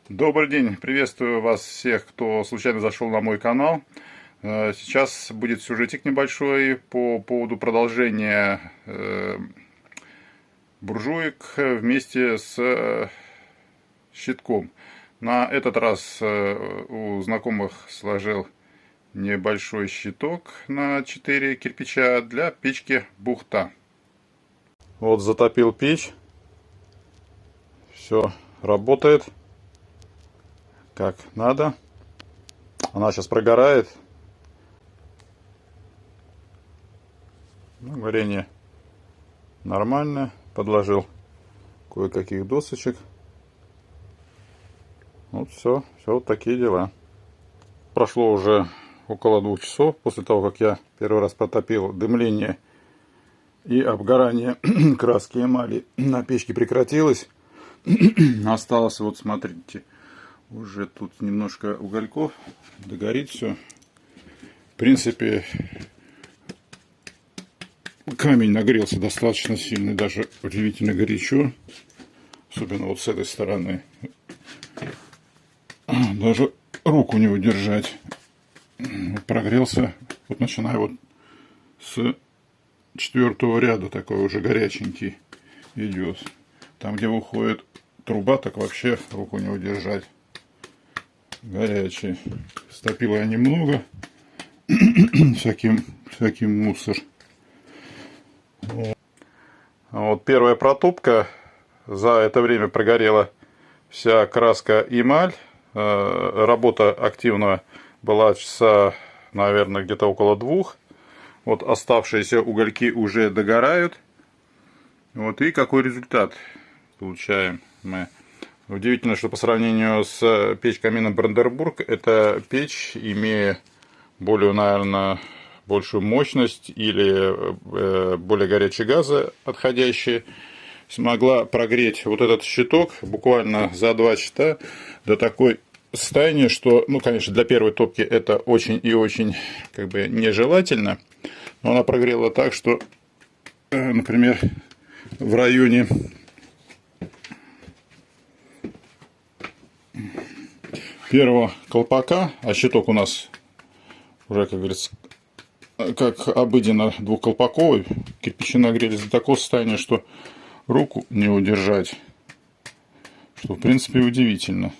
Добрый день, приветствую вас всех, кто случайно зашел на мой канал. Сейчас будет сюжетик небольшой по поводу продолжения буржуек вместе с щитком. На этот раз у знакомых сложил небольшой щиток на 4 кирпича для печки бухта. Вот затопил печь, все работает как надо. Она сейчас прогорает. Варенье нормально. Подложил кое-каких досочек. Вот все вот такие дела. Прошло уже около 2 часов после того, как я первый раз протопил. Дымление и обгорание краски эмали на печке прекратилось. Осталось, вот смотрите, уже тут немножко угольков, догорит все. В принципе, камень нагрелся достаточно сильно, даже удивительно горячо. Особенно вот с этой стороны. Даже руку не удержать. Прогрелся, вот начиная вот с 4-го ряда, такой уже горяченький идет. Там, где выходит труба, так вообще руку не удержать. Горячий. Стопила я немного. всякий мусор. Вот первая протопка. За это время прогорела вся краска эмаль. Работа активная была часа, наверное, где-то около 2. Вот оставшиеся угольки уже догорают. Вот и какой результат получаем мы. Удивительно, что по сравнению с печь-камином Бранденбург, эта печь, имея более, наверное, большую мощность или более горячие газы отходящие, смогла прогреть вот этот щиток буквально за 2 часа до такой состояния, что, ну, конечно, для первой топки это очень и очень как бы нежелательно, но она прогрела так, что, например, в районе первого колпака, а щиток у нас уже, как говорится, как обыденно двухколпаковый, кирпичи нагрелись до такого состояния, что руку не удержать, что в принципе удивительно.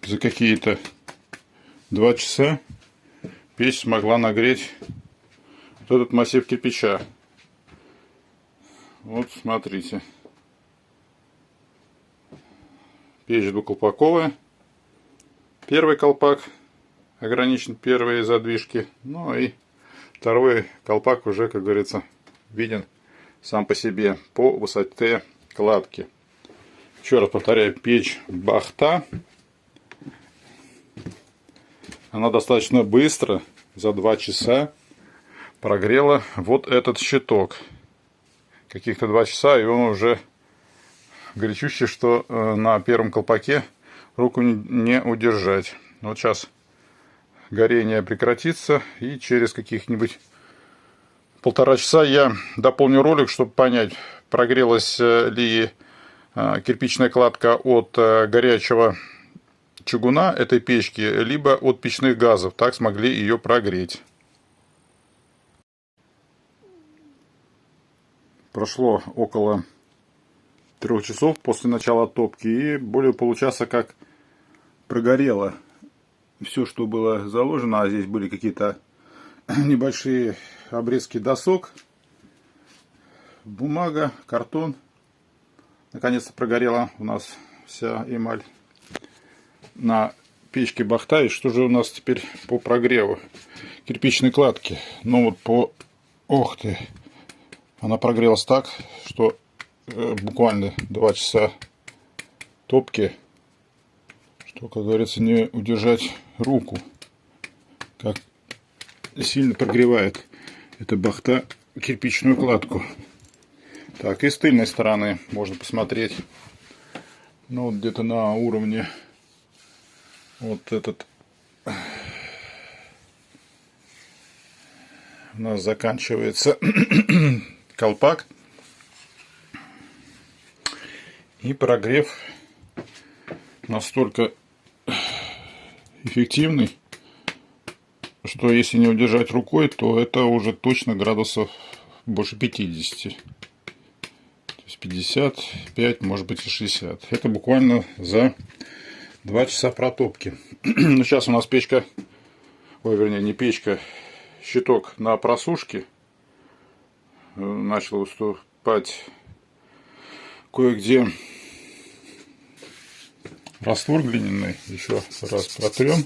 За какие-то 2 часа печь смогла нагреть вот этот массив кирпича. Вот смотрите, печь двухколпаковая. Первый колпак ограничен первые задвижки, ну и второй колпак уже, как говорится, виден сам по себе по высоте кладки. Еще раз повторяю, печь Бахта. Она достаточно быстро, за 2 часа, прогрела вот этот щиток. Каких-то 2 часа, и он уже горячущий, что на первом колпаке руку не удержать. Вот сейчас горение прекратится, и через каких-нибудь 1,5 часа я дополню ролик, чтобы понять, прогрелась ли кирпичная кладка от горячего чугуна этой печки, либо от печных газов. Так смогли ее прогреть. Прошло около 3 часов после начала топки, и более получаса как прогорело все, что было заложено. А здесь были какие-то небольшие обрезки досок, бумага, картон. Наконец-то прогорела у нас вся эмаль на печке Бахта. И что же у нас теперь по прогреву кирпичной кладки? Ну вот по... Ох ты! Она прогрелась так, что буквально 2 часа топки, что, как говорится, не удержать руку. Как сильно прогревает эта Бахта кирпичную кладку. Так, и с тыльной стороны можно посмотреть. Ну, вот где-то на уровне вот этот у нас заканчивается колпак. И прогрев настолько эффективный, что если не удержать рукой, то это уже точно градусов больше 50. То есть 55, может быть и 60. Это буквально за 2 часа протопки. Ну, сейчас у нас печка, ой, вернее, не печка, щиток на просушке. Начал выступать кое-где раствор глиняный. Еще раз протрем.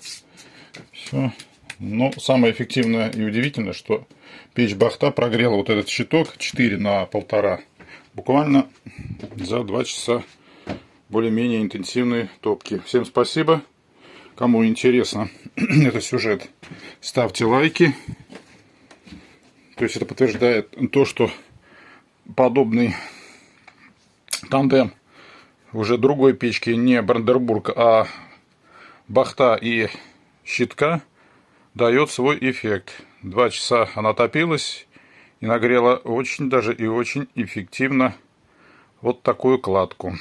Все. Но самое эффективное и удивительное, что печь Бахта прогрела вот этот щиток 4 на 1,5 буквально за 2 часа более-менее интенсивной топки. Всем спасибо. Кому интересно этот сюжет, ставьте лайки. То есть это подтверждает то, что подобный тандем уже другой печки, не Бранденбург, а Бахта и щитка, дает свой эффект. 2 часа она топилась и нагрела очень даже и очень эффективно вот такую кладку.